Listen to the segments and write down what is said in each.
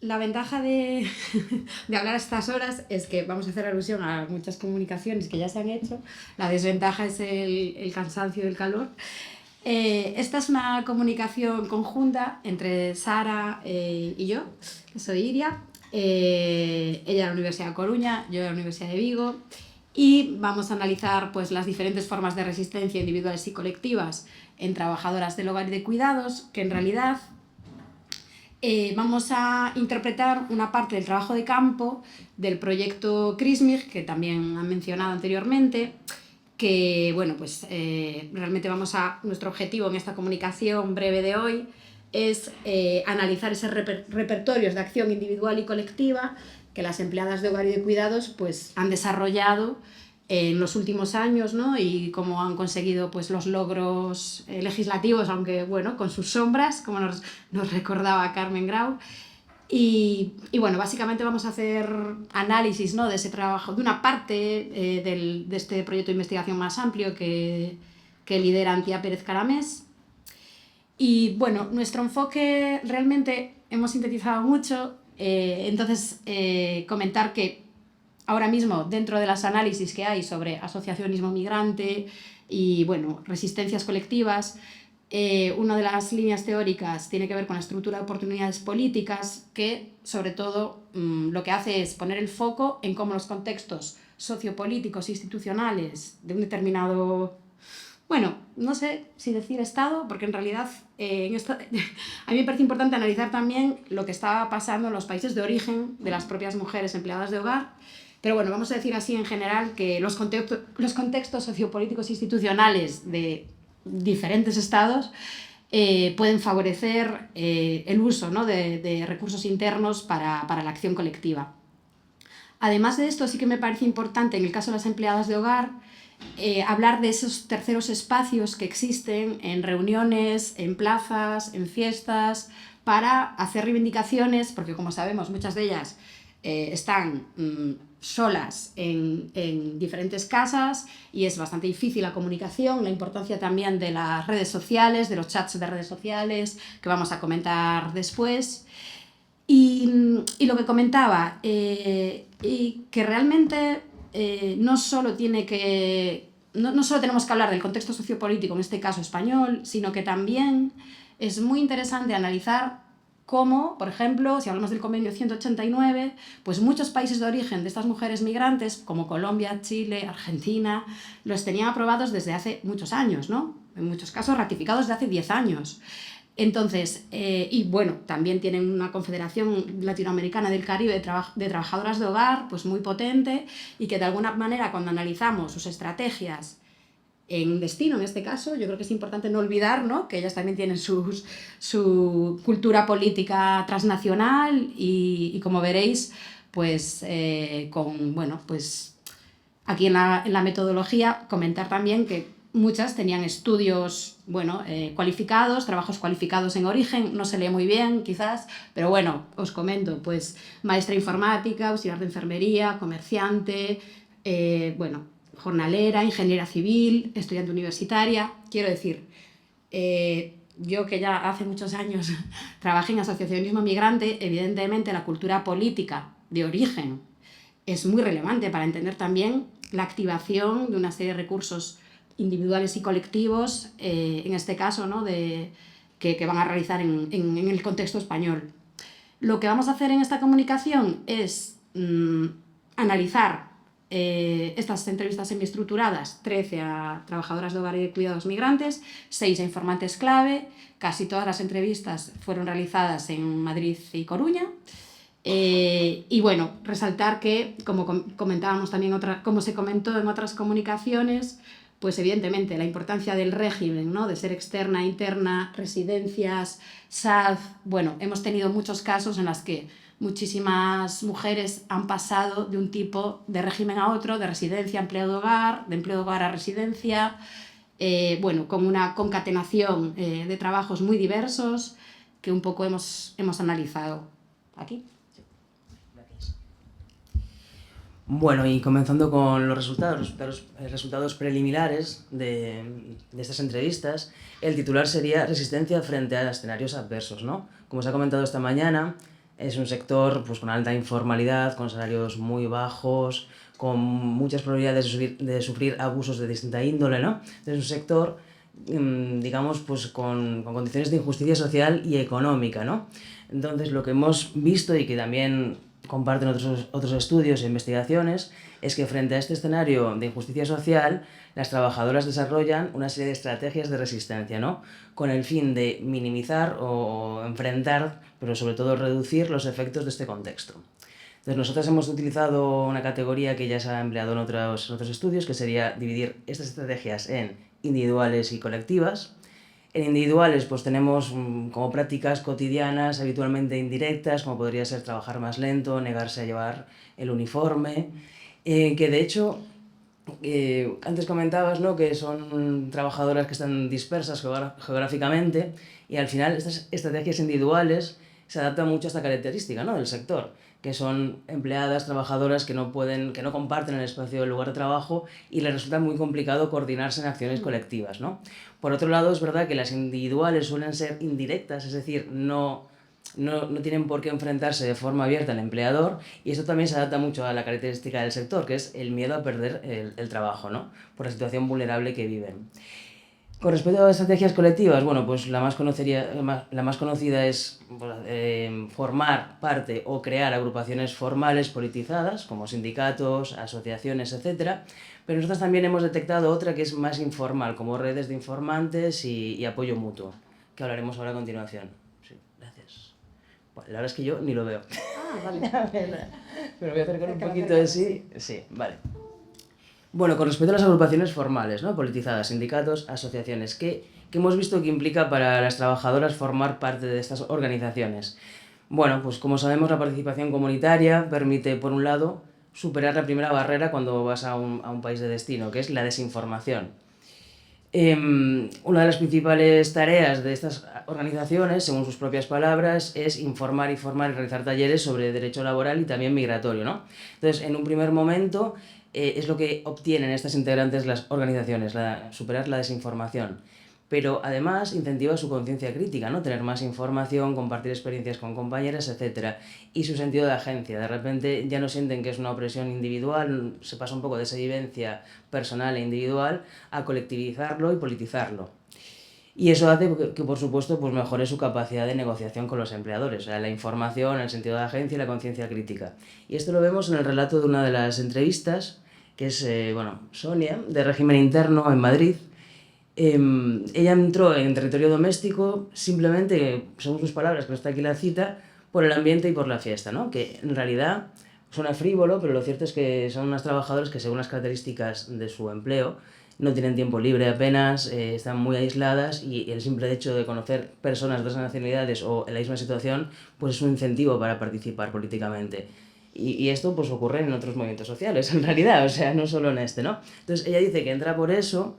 La ventaja de, de hablar a estas horas es que vamos a hacer alusión a muchas comunicaciones que ya se han hecho. La desventaja es el cansancio y el calor. Esta es una comunicación conjunta entre Sara y yo, que soy Iria. Ella de la Universidad de Coruña, yo de la Universidad de Vigo. Y vamos a analizar pues, las diferentes formas de resistencia individuales y colectivas en trabajadoras del hogar y de cuidados, que en realidad vamos a interpretar una parte del trabajo de campo del proyecto CRISMIG, que también han mencionado anteriormente, que bueno, pues realmente nuestro objetivo en esta comunicación breve de hoy es analizar esos repertorios de acción individual y colectiva que las empleadas de hogar y de cuidados pues, han desarrollado en los últimos años, ¿no? Y cómo han conseguido pues, los logros legislativos, aunque bueno, con sus sombras, como nos recordaba Carmen Grau. Y bueno, básicamente vamos a hacer análisis, ¿no? De ese trabajo, de una parte de este proyecto de investigación más amplio que lidera Antía Pérez Caramés. Y bueno, nuestro enfoque realmente hemos sintetizado mucho, entonces comentar que ahora mismo, dentro de los análisis que hay sobre asociacionismo migrante y bueno, resistencias colectivas, una de las líneas teóricas tiene que ver con la estructura de oportunidades políticas, que sobre todo lo que hace es poner el foco en cómo los contextos sociopolíticos e institucionales de un determinado, bueno, no sé si decir Estado, porque en realidad a mí me parece importante analizar también lo que está pasando en los países de origen de las propias mujeres empleadas de hogar. Pero bueno, vamos a decir así en general que los contextos sociopolíticos e institucionales de diferentes estados pueden favorecer el uso, ¿no? de recursos internos para la acción colectiva. Además de esto, sí que me parece importante, en el caso de las empleadas de hogar, hablar de esos terceros espacios que existen en reuniones, en plazas, en fiestas, para hacer reivindicaciones, porque como sabemos, muchas de ellas están solas en diferentes casas y es bastante difícil la comunicación, la importancia también de las redes sociales, de los chats de redes sociales, que vamos a comentar después. Y lo que comentaba, y que realmente no solo tenemos que hablar del contexto sociopolítico, en este caso español, sino que también es muy interesante analizar cómo, por ejemplo, si hablamos del convenio 189, pues muchos países de origen de estas mujeres migrantes, como Colombia, Chile, Argentina, los tenían aprobados desde hace muchos años, ¿no? En muchos casos ratificados desde hace 10 años. Entonces, y bueno, también tienen una confederación latinoamericana del Caribe de trabajadoras de hogar, pues muy potente, y que de alguna manera cuando analizamos sus estrategias en destino, en este caso, yo creo que es importante no olvidar, ¿no? Que ellas también tienen su cultura política transnacional y como veréis, pues bueno, pues aquí en la metodología comentar también que muchas tenían estudios cualificados, trabajos cualificados en origen, no se lee muy bien quizás, pero bueno, os comento, pues maestra informática, auxiliar de enfermería, comerciante, jornalera, ingeniera civil, estudiante universitaria. Quiero decir, yo que ya hace muchos años trabajé en asociacionismo migrante, evidentemente la cultura política de origen es muy relevante para entender también la activación de una serie de recursos individuales y colectivos, en este caso, ¿no? que van a realizar en el contexto español. Lo que vamos a hacer en esta comunicación es analizar estas entrevistas semiestructuradas, 13 a trabajadoras de hogar y de cuidados migrantes, 6 a informantes clave. Casi todas las entrevistas fueron realizadas en Madrid y Coruña. Y bueno, resaltar que, como comentábamos también, como se comentó en otras comunicaciones, pues evidentemente la importancia del régimen, ¿no? De ser externa, interna, residencias, SAD. Bueno, hemos tenido muchos casos en los que muchísimas mujeres han pasado de un tipo de régimen a otro, de residencia a empleo de hogar, de empleo de hogar a residencia, con una concatenación de trabajos muy diversos que un poco hemos analizado aquí. Bueno, y comenzando con los resultados preliminares de estas entrevistas, el titular sería Resistencia frente a escenarios adversos, ¿no? Como se ha comentado esta mañana, Es un sector pues, con alta informalidad, con salarios muy bajos, con muchas probabilidades de sufrir abusos de distinta índole, ¿no? Es un sector, digamos, pues con condiciones de injusticia social y económica, ¿no? Entonces, lo que hemos visto y que también comparten otros estudios e investigaciones es que frente a este escenario de injusticia social, las trabajadoras desarrollan una serie de estrategias de resistencia, ¿no? Con el fin de minimizar o enfrentar, pero sobre todo reducir los efectos de este contexto. Entonces, nosotros hemos utilizado una categoría que ya se ha empleado en otros estudios, que sería dividir estas estrategias en individuales y colectivas. En individuales pues tenemos como prácticas cotidianas, habitualmente indirectas, como podría ser trabajar más lento, negarse a llevar el uniforme, que de hecho, antes comentabas, ¿no?, que son trabajadoras que están dispersas geográficamente y al final estas estrategias individuales se adaptan mucho a esta característica, ¿no?, del sector, que son empleadas, trabajadoras que no comparten el espacio del lugar de trabajo y les resulta muy complicado coordinarse en acciones colectivas, ¿no? Por otro lado, es verdad que las individuales suelen ser indirectas, es decir, no tienen por qué enfrentarse de forma abierta al empleador, y esto también se adapta mucho a la característica del sector, que es el miedo a perder el trabajo, ¿no?, por la situación vulnerable que viven. Con respecto a estrategias colectivas, bueno, pues la más conocida es formar parte o crear agrupaciones formales politizadas, como sindicatos, asociaciones, etc. Pero nosotros también hemos detectado otra que es más informal, como redes de informantes y apoyo mutuo, que hablaremos ahora a continuación. Sí, gracias. Bueno, la verdad es que yo ni lo veo. Vale. Pero voy a acercar un poquito de sí. Sí, vale. Bueno, con respecto a las agrupaciones formales, ¿no?, politizadas, sindicatos, asociaciones, ¿qué hemos visto que implica para las trabajadoras formar parte de estas organizaciones? Bueno, pues como sabemos, la participación comunitaria permite, por un lado, superar la primera barrera cuando vas a un país de destino, que es la desinformación. Una de las principales tareas de estas organizaciones, según sus propias palabras, es informar y formar y realizar talleres sobre derecho laboral y también migratorio, ¿no? Entonces, en un primer momento, es lo que obtienen estas integrantes las organizaciones, superar la desinformación. Pero además incentiva su conciencia crítica, ¿no?, tener más información, compartir experiencias con compañeras, etc. Y su sentido de agencia. De repente ya no sienten que es una opresión individual, se pasa un poco de esa vivencia personal e individual a colectivizarlo y politizarlo. Y eso hace que por supuesto, pues mejore su capacidad de negociación con los empleadores, o sea, la información, el sentido de agencia y la conciencia crítica. Y esto lo vemos en el relato de una de las entrevistas, que es, Sonia, de régimen interno en Madrid. Ella entró en territorio doméstico simplemente, según sus palabras, que no está aquí la cita, por el ambiente y por la fiesta, ¿no?, que en realidad suena frívolo, pero lo cierto es que son unas trabajadoras que, según las características de su empleo, no tienen tiempo libre apenas, están muy aisladas, y el simple hecho de conocer personas de otras nacionalidades o en la misma situación pues es un incentivo para participar políticamente. Y esto pues ocurre en otros movimientos sociales, en realidad, o sea, no solo en este, ¿no? Entonces ella dice que entra por eso,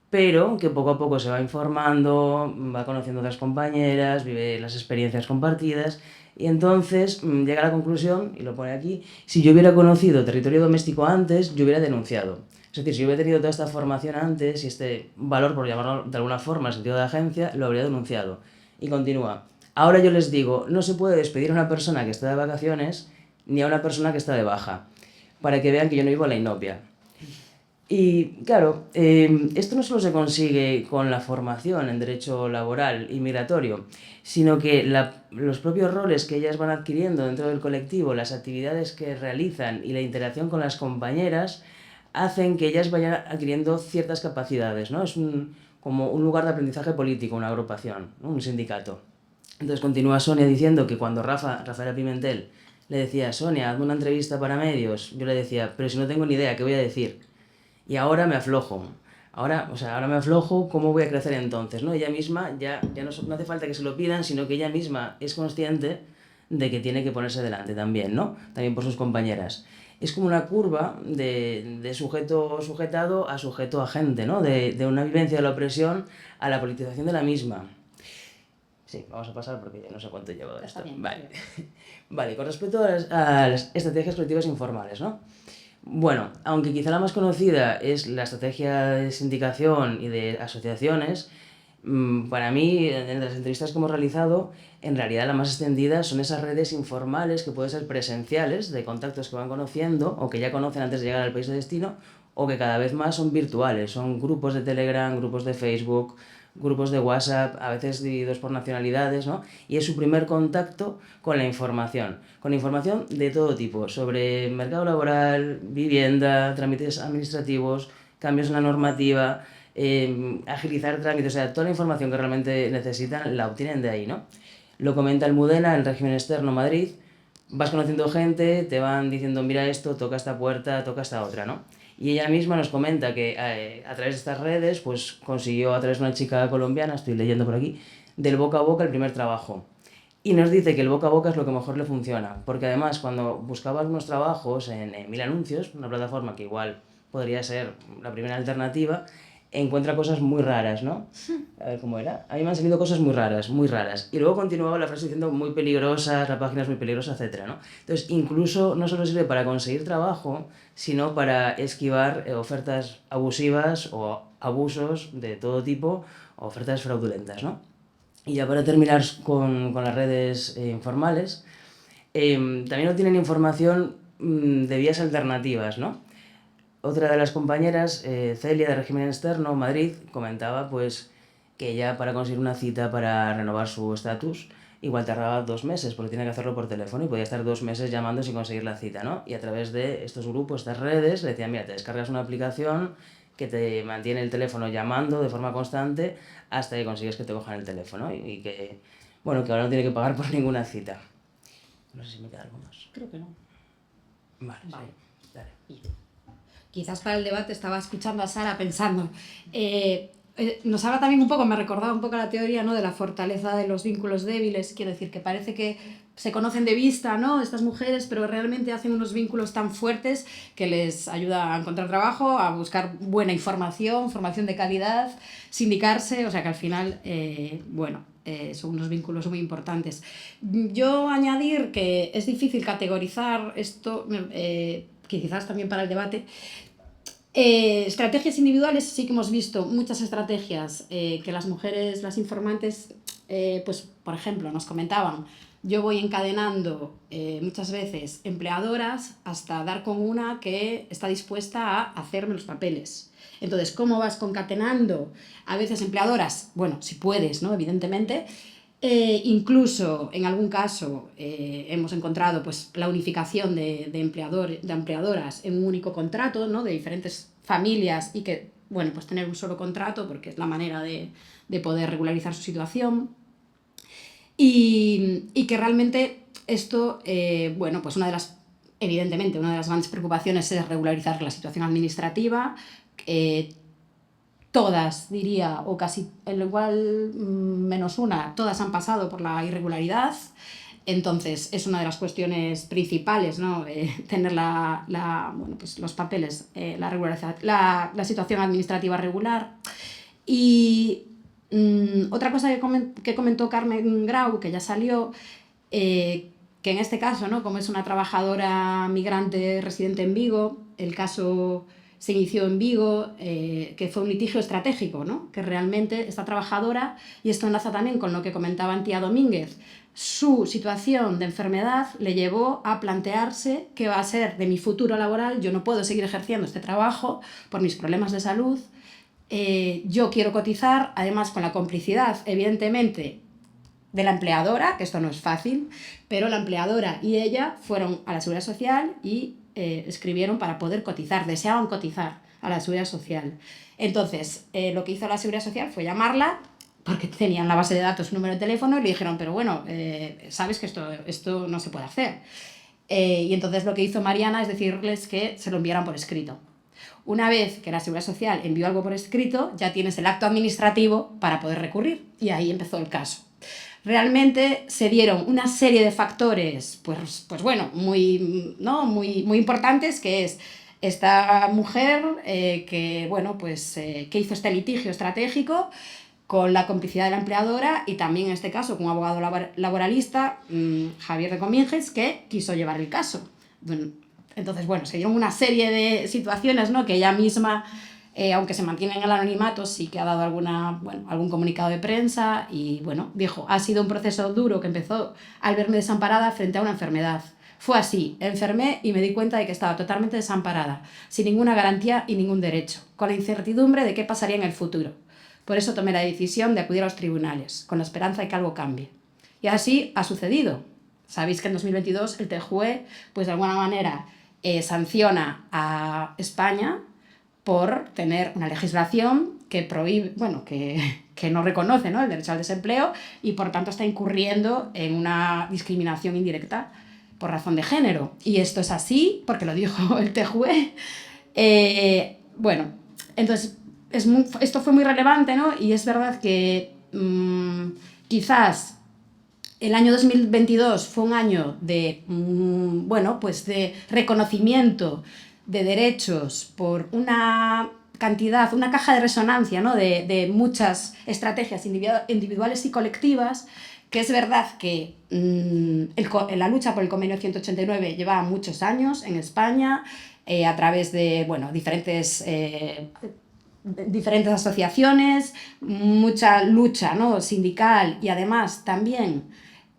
pero que poco a poco se va informando, va conociendo a otras compañeras, vive las experiencias compartidas, y entonces llega a la conclusión, y lo pone aquí: si yo hubiera conocido territorio doméstico antes, yo hubiera denunciado. Es decir, si yo hubiera tenido toda esta formación antes y este valor, por llamarlo de alguna forma, el sentido de agencia, lo habría denunciado. Y continúa: ahora yo les digo, no se puede despedir a una persona que está de vacaciones ni a una persona que está de baja, para que vean que yo no vivo a la inopia. Y claro, esto no solo se consigue con la formación en derecho laboral y migratorio, sino que los propios roles que ellas van adquiriendo dentro del colectivo, las actividades que realizan y la interacción con las compañeras hacen que ellas vayan adquiriendo ciertas capacidades, ¿no? Es como un lugar de aprendizaje político, una agrupación, ¿no?, un sindicato. Entonces continúa Sonia diciendo que cuando Rafaela Pimentel le decía: Sonia, hazme una entrevista para medios, yo le decía: pero si no tengo ni idea, ¿qué voy a decir? Y ahora me aflojo. Ahora me aflojo, ¿cómo voy a crecer entonces?, ¿no? Ella misma ya no hace falta que se lo pidan, sino que ella misma es consciente de que tiene que ponerse delante también, ¿no? También por sus compañeras. Es como una curva de sujeto sujetado a sujeto agente, ¿no? De una vivencia de la opresión a la politización de la misma. Sí, vamos a pasar porque ya no sé cuánto llevo de esto. Vale. Vale, con respecto a las estrategias colectivas informales, ¿no? Bueno, aunque quizá la más conocida es la estrategia de sindicación y de asociaciones, Para mí, en las entrevistas que hemos realizado, en realidad la más extendida son esas redes informales que pueden ser presenciales, de contactos que van conociendo o que ya conocen antes de llegar al país de destino, o que cada vez más son virtuales, son grupos de Telegram, grupos de Facebook, grupos de WhatsApp, a veces divididos por nacionalidades, ¿no? Y es su primer contacto con la información de todo tipo, sobre mercado laboral, vivienda, trámites administrativos, cambios en la normativa, agilizar trámites, o sea, toda la información que realmente necesitan la obtienen de ahí, ¿no? Lo comenta Almudena, el régimen externo Madrid, vas conociendo gente, te van diciendo, mira esto, toca esta puerta, toca esta otra, ¿no? Y ella misma nos comenta que a través de estas redes, pues consiguió a través de una chica colombiana, estoy leyendo por aquí, del boca a boca el primer trabajo. Y nos dice que el boca a boca es lo que mejor le funciona, porque además cuando buscaba algunos trabajos en Mil Anuncios, una plataforma que igual podría ser la primera alternativa, encuentra cosas muy raras, ¿no? A ver cómo era. A mí me han salido cosas muy raras, muy raras. Y luego continuaba la frase diciendo muy peligrosas, la página es muy peligrosa, etcétera, ¿no? Entonces, incluso no solo sirve para conseguir trabajo, sino para esquivar ofertas abusivas o abusos de todo tipo, o ofertas fraudulentas, ¿no? Y ya para terminar con las redes informales, también obtienen información de vías alternativas, ¿no? Otra de las compañeras, Celia, de régimen externo, Madrid, comentaba pues que ella para conseguir una cita para renovar su estatus igual tardaba 2 meses porque tiene que hacerlo por teléfono y podía estar 2 meses llamando sin conseguir la cita, ¿no? Y a través de estos grupos, estas redes, le decían, mira, te descargas una aplicación que te mantiene el teléfono llamando de forma constante hasta que consigues que te cojan el teléfono y que, bueno, que ahora no tiene que pagar por ninguna cita. No sé si me queda algo más. Creo que no. Vale, Vale. sí, dale. Quizás para el debate estaba escuchando a Sara pensando, nos habla también un poco, me recordaba un poco la teoría, ¿no?, de la fortaleza de los vínculos débiles, quiero decir que parece que se conocen de vista, ¿no?, estas mujeres, pero realmente hacen unos vínculos tan fuertes que les ayuda a encontrar trabajo, a buscar buena información, formación de calidad, sindicarse, o sea que al final, son unos vínculos muy importantes. Yo añadir que es difícil categorizar esto, quizás también para el debate. Estrategias individuales, sí que hemos visto muchas estrategias que las mujeres, las informantes, pues por ejemplo, nos comentaban, yo voy encadenando muchas veces empleadoras hasta dar con una que está dispuesta a hacerme los papeles. Entonces, ¿cómo vas concatenando a veces empleadoras? Bueno, si puedes, ¿no?, evidentemente. Incluso en algún caso hemos encontrado pues, la unificación de empleadoras en un único contrato, ¿no?, de diferentes familias y que, bueno, pues tener un solo contrato porque es la manera de poder regularizar su situación. Y que realmente esto, pues evidentemente una de las grandes preocupaciones es regularizar la situación administrativa. Todas, diría, o casi igual menos una, todas han pasado por la irregularidad. Entonces, es una de las cuestiones principales, ¿no?, tener los papeles, la situación administrativa regular. Y otra cosa que comentó Carmen Grau, que ya salió, que en este caso, ¿no?, como es una trabajadora migrante residente en Vigo, el caso se inició en Vigo, que fue un litigio estratégico, ¿no?, que realmente esta trabajadora, y esto enlaza también con lo que comentaba Antía Domínguez, su situación de enfermedad le llevó a plantearse qué va a ser de mi futuro laboral. Yo no puedo seguir ejerciendo este trabajo por mis problemas de salud. Yo quiero cotizar, además con la complicidad, evidentemente, de la empleadora, que esto no es fácil, pero la empleadora y ella fueron a la Seguridad Social y escribieron para poder cotizar, deseaban cotizar a la Seguridad Social. Entonces, lo que hizo la Seguridad Social fue llamarla, porque tenían la base de datos, su número de teléfono, y le dijeron, pero bueno, sabes que esto no se puede hacer. Y entonces lo que hizo Mariana es decirles que se lo enviaran por escrito. Una vez que la Seguridad Social envió algo por escrito, ya tienes el acto administrativo para poder recurrir, y ahí empezó el caso. Realmente se dieron una serie de factores muy importantes, que es esta mujer que hizo este litigio estratégico con la complicidad de la empleadora y también en este caso con un abogado laboralista, Javier de Cominges, que quiso llevar el caso. Entonces, se dieron una serie de situaciones, ¿no?, que ella misma aunque se mantiene en el anonimato, sí que ha dado algún comunicado de prensa y, bueno, dijo, ha sido un proceso duro que empezó al verme desamparada frente a una enfermedad. Fue así, enfermé y me di cuenta de que estaba totalmente desamparada, sin ninguna garantía y ningún derecho, con la incertidumbre de qué pasaría en el futuro. Por eso tomé la decisión de acudir a los tribunales, con la esperanza de que algo cambie. Y así ha sucedido. Sabéis que en 2022 el TJUE, pues de alguna manera, sanciona a España por tener una legislación que prohíbe, que no reconoce, ¿no?, el derecho al desempleo y por tanto está incurriendo en una discriminación indirecta por razón de género. Y esto es así porque lo dijo el TJUE. Entonces esto fue muy relevante, ¿no? Y es verdad que quizás el año 2022 fue un año de, de reconocimiento de derechos por una cantidad, una caja de resonancia, ¿no?, de muchas estrategias individuales y colectivas, que es verdad que la lucha por el convenio 189 llevaba muchos años en España, a través de diferentes asociaciones, mucha lucha, ¿no?, sindical, y además también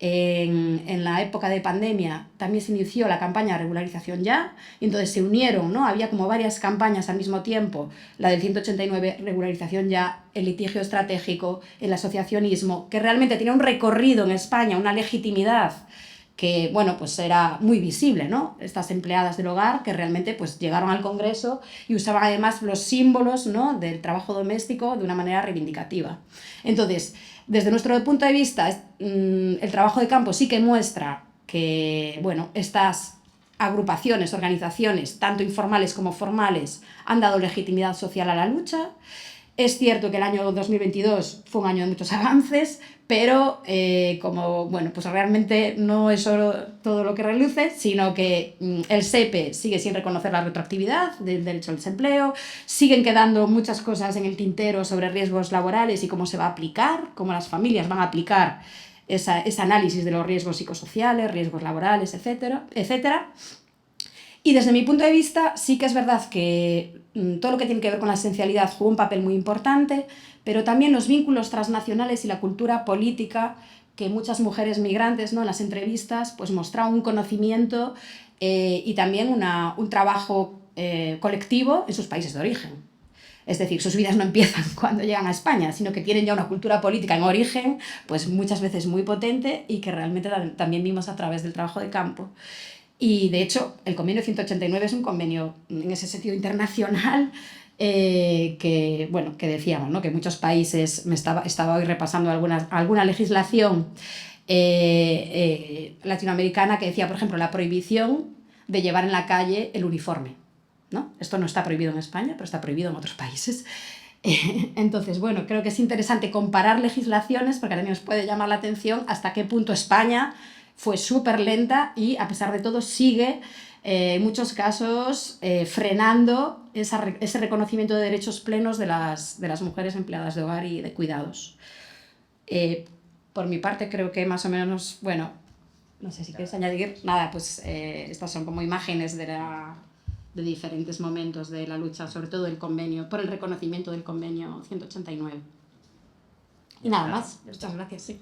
en la época de pandemia también se inició la campaña de regularización ya, y entonces se unieron, ¿no?, había como varias campañas al mismo tiempo, la del 189, regularización ya, el litigio estratégico, el asociacionismo, que realmente tenía un recorrido en España, una legitimidad que, bueno, pues era muy visible, ¿no? Estas empleadas del hogar que realmente pues llegaron al Congreso y usaban además los símbolos, ¿no?, del trabajo doméstico de una manera reivindicativa. Entonces, desde nuestro punto de vista, el trabajo de campo sí que muestra que, bueno, estas agrupaciones, organizaciones, tanto informales como formales, han dado legitimidad social a la lucha. Es cierto que el año 2022 fue un año de muchos avances, pero pues realmente no es solo todo lo que reluce, sino que el SEPE sigue sin reconocer la retroactividad del derecho al desempleo, siguen quedando muchas cosas en el tintero sobre riesgos laborales y cómo se va a aplicar, cómo las familias van a aplicar ese análisis de los riesgos psicosociales, riesgos laborales, etcétera, etcétera. Y desde mi punto de vista sí que es verdad que todo lo que tiene que ver con la esencialidad jugó un papel muy importante, pero también los vínculos transnacionales y la cultura política, que muchas mujeres migrantes, ¿no?, en las entrevistas pues mostraban un conocimiento y también un trabajo colectivo en sus países de origen. Es decir, sus vidas no empiezan cuando llegan a España, sino que tienen ya una cultura política en origen, pues muchas veces muy potente, y que realmente también vimos a través del trabajo de campo. Y de hecho, el convenio 189 es un convenio en ese sentido internacional que decíamos, ¿no?, que muchos países, estaba hoy repasando alguna legislación latinoamericana que decía, por ejemplo, la prohibición de llevar en la calle el uniforme, ¿no? Esto no está prohibido en España, pero está prohibido en otros países. Entonces, bueno, creo que es interesante comparar legislaciones porque también nos puede llamar la atención hasta qué punto España fue súper lenta y, a pesar de todo, sigue en muchos casos frenando ese reconocimiento de derechos plenos de las mujeres empleadas de hogar y de cuidados. Por mi parte, creo que más o menos, bueno, no sé si quieres añadir nada, pues estas son como imágenes de diferentes momentos de la lucha, sobre todo el convenio, por el reconocimiento del convenio 189. Y nada más. Muchas gracias. Sí.